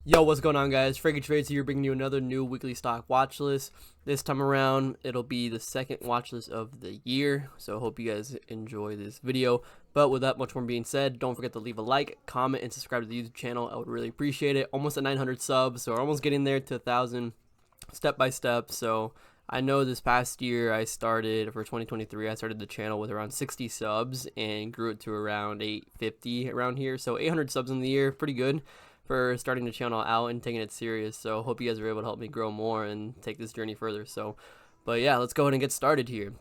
Yo, what's going on, guys? Frankietrades here, bringing you another new weekly stock watch list. This time around, it'll be the second watch list of the year, so I hope you guys enjoy this video. But with that much more being said, don't forget to leave a like, comment, and subscribe to the YouTube channel. I would really appreciate it. Almost at 900 subs, so we're almost getting there to 1,000 step by step. So I know this past year I started, for 2023, I started the channel with around 60 subs and grew it to around 850 around here. So 800 subs in the year, pretty good for starting the channel out and taking it serious. So hope you guys are able to help me grow more and take this journey further. But yeah, let's go ahead and get started here.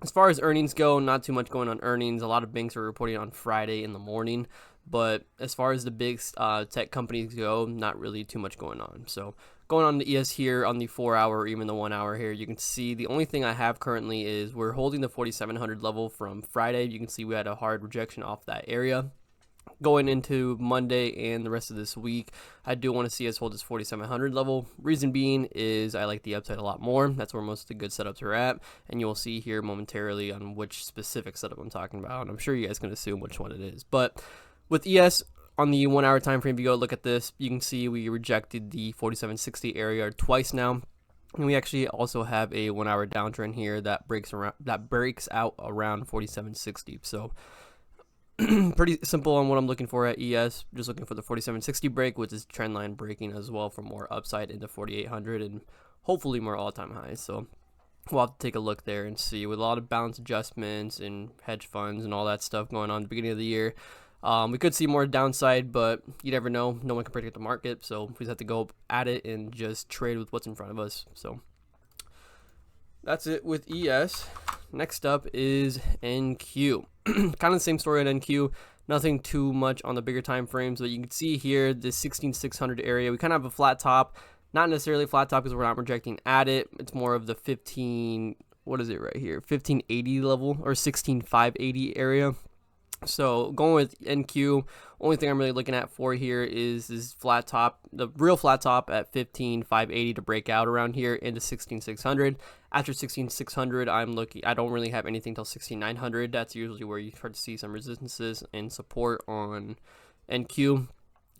As far as earnings go, not too much going on earnings. A lot of banks are reporting on Friday in the morning, but as far as the big tech companies go, not really too much going on. So going on the ES here on the 4 hour or even the 1 hour here, you can see the only thing I have currently is we're holding the 4,700 level from Friday. You can see we had a hard rejection off that area. Going into Monday and the rest of this week, I do want to see us hold this 4,700 level. Reason being is I like the upside a lot more. That's where most of the good setups are at, and you will see here momentarily on which specific setup I'm talking about, and I'm sure you guys can assume which one it is. But with ES on the 1 hour time frame, if you go look at this, you can see we rejected the 4760 area twice now. And we actually also have a 1 hour downtrend here that breaks out around 4760. So pretty simple on what I'm looking for at ES. Just looking for the 4760 break, which is trend line breaking as well for more upside into 4800 and hopefully more all-time highs. So we'll have to take a look there and see. With a lot of balance adjustments and hedge funds and all that stuff going on at the beginning of the year, we could see more downside, but you never know. No one can predict the market, so we just have to go at it and just trade with what's in front of us. So that's it with ES. Next up is NQ. Kind of the same story at NQ. Nothing too much on the bigger time frames, but you can see here the 16600 area. We kind of have a flat top, not necessarily flat top because we're not projecting at it. It's more of the 15. What is it right here? 1580 level or 16580 area. So going with NQ, only thing I'm really looking at for here is this flat top, the real flat top at 15,580 to break out around here into 16,600. After 16,600, I don't really have anything till 16,900. That's usually where you start to see some resistances and support on NQ.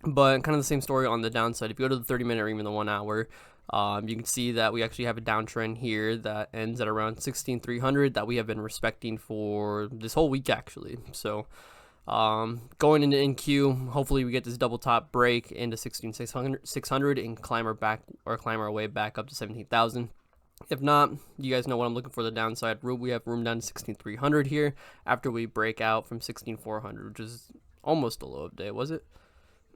But kind of the same story on the downside. If you go to the 30-minute or even the 1 hour, you can see that we actually have a downtrend here that ends at around 16,300 that we have been respecting for this whole week actually. So going into NQ, hopefully we get this double top break into 16,600 and climb our way back up to 17,000. If not, you guys know what I'm looking for the downside. We have room down to 16,300 here after we break out from 16,400, which is almost the low of day, was it?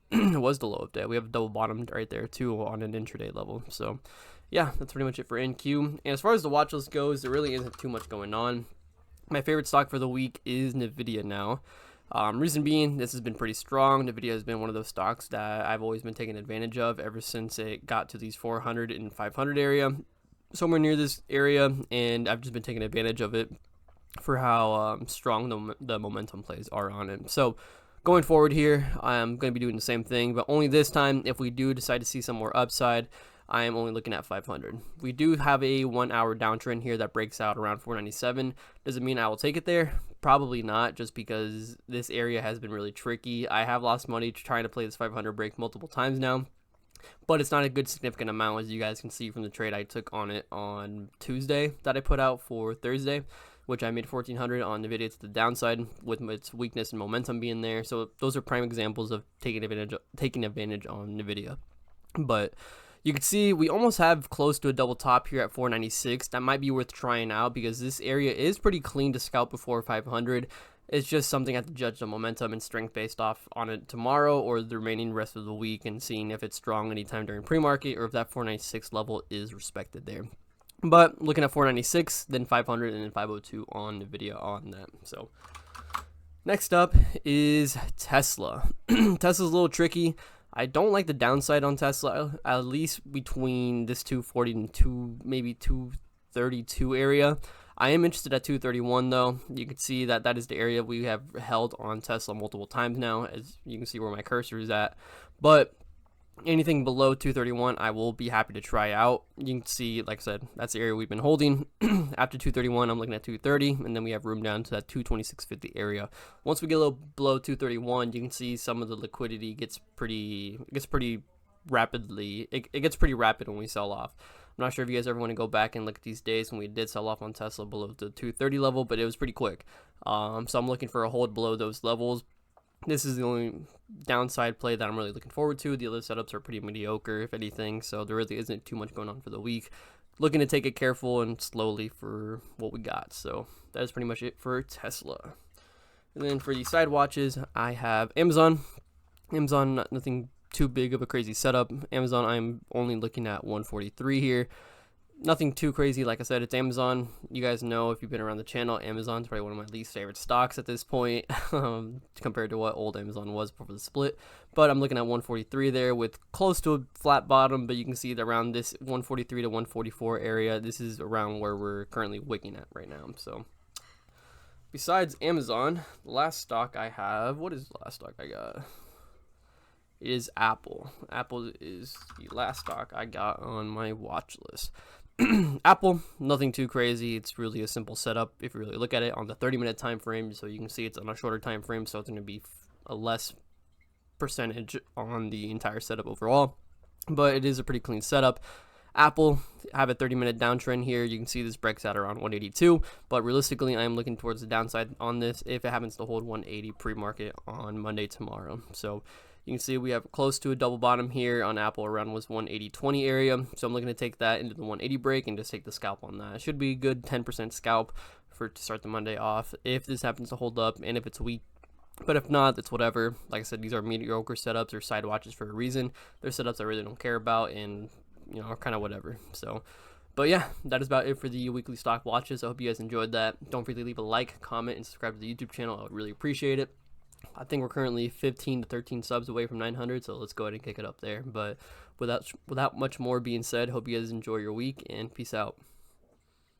It was the low of day. We have a double bottom right there too on an intraday level. So yeah, that's pretty much it for NQ. And as far as the watch list goes, there really isn't too much going on. My favorite stock for the week is NVDA now. Reason being, this has been pretty strong. NVIDIA has been one of those stocks that I've always been taking advantage of ever since it got to these 400 and 500 area, somewhere near this area, and I've just been taking advantage of it for how strong the momentum plays are on it. So going forward here, I'm going to be doing the same thing, but only this time, if we do decide to see some more upside, I am only looking at 500. We do have a 1 hour downtrend here that breaks out around 497. Does it mean I will take it there? Probably not, just because this area has been really tricky. I have lost money trying to play this 500 break multiple times now, but it's not a good significant amount, as you guys can see from the trade I took on it on Tuesday that I put out for Thursday, which I made 1,400 on NVIDIA to the downside with its weakness and momentum being there. So those are prime examples of taking advantage on NVIDIA. But you can see we almost have close to a double top here at 496. That might be worth trying out because this area is pretty clean to scalp before 500. It's just something I have to judge the momentum and strength based off on it tomorrow or the remaining rest of the week and seeing if it's strong anytime during pre-market or if that 496 level is respected there. But looking at 496, then 500, and then 502 on NVIDIA on that. So next up is Tesla. Tesla's a little tricky. I don't like the downside on Tesla, at least between this 240 and maybe 232 area. I am interested at 231 though. You can see that that is the area we have held on Tesla multiple times now, as you can see where my cursor is at. But anything below 231, I will be happy to try out. You can see, like I said, that's the area we've been holding. After 231, I'm looking at 230, and then we have room down to that 226.50 area. Once we get a little below 231, you can see some of the liquidity gets pretty rapidly, it gets pretty rapid when we sell off. I'm not sure if you guys ever want to go back and look at these days when we did sell off on Tesla below the 230 level, but it was pretty quick. So I'm looking for a hold below those levels. This is the only downside play that I'm really looking forward to. The other setups are pretty mediocre, if anything, so there really isn't too much going on for the week. Looking to take it careful and slowly for what we got. So that is pretty much it for Tesla. And then for the side watches, I have Amazon. Amazon, nothing too big of a crazy setup. Amazon, I'm only looking at 143 here. Nothing too crazy. Like I said, it's Amazon. You guys know, if you've been around the channel, Amazon's probably one of my least favorite stocks at this point compared to what old Amazon was before the split. But I'm looking at 143 there with close to a flat bottom, but you can see that around this 143 to 144 area, this is around where we're currently wicking at right now. So besides Amazon, the last stock I have, what is the last stock I got? It is Apple. Apple is the last stock I got on my watch list. Apple, nothing too crazy. It's really a simple setup if you really look at it on the 30-minute time frame. So you can see it's on a shorter time frame, so it's going to be a less percentage on the entire setup overall. But it is a pretty clean setup. Apple, have a 30-minute downtrend here. You can see this breaks out around 182, but realistically, I am looking towards the downside on this if it happens to hold 180 pre-market on Monday tomorrow. So you can see we have close to a double bottom here on Apple around was 180.20 area. So I'm looking to take that into the 180 break and just take the scalp on that. It should be a good 10% scalp to start the Monday off if this happens to hold up and if it's weak. But if not, that's whatever. Like I said, these are mediocre setups or side watches for a reason. They're setups I really don't care about and, you know, are kind of whatever. So, but yeah, that is about it for the weekly stock watches. I hope you guys enjoyed that. Don't forget to leave a like, comment, and subscribe to the YouTube channel. I would really appreciate it. I think we're currently 15 to 13 subs away from 900, so let's go ahead and kick it up there. But without much more being said, hope you guys enjoy your week, and peace out.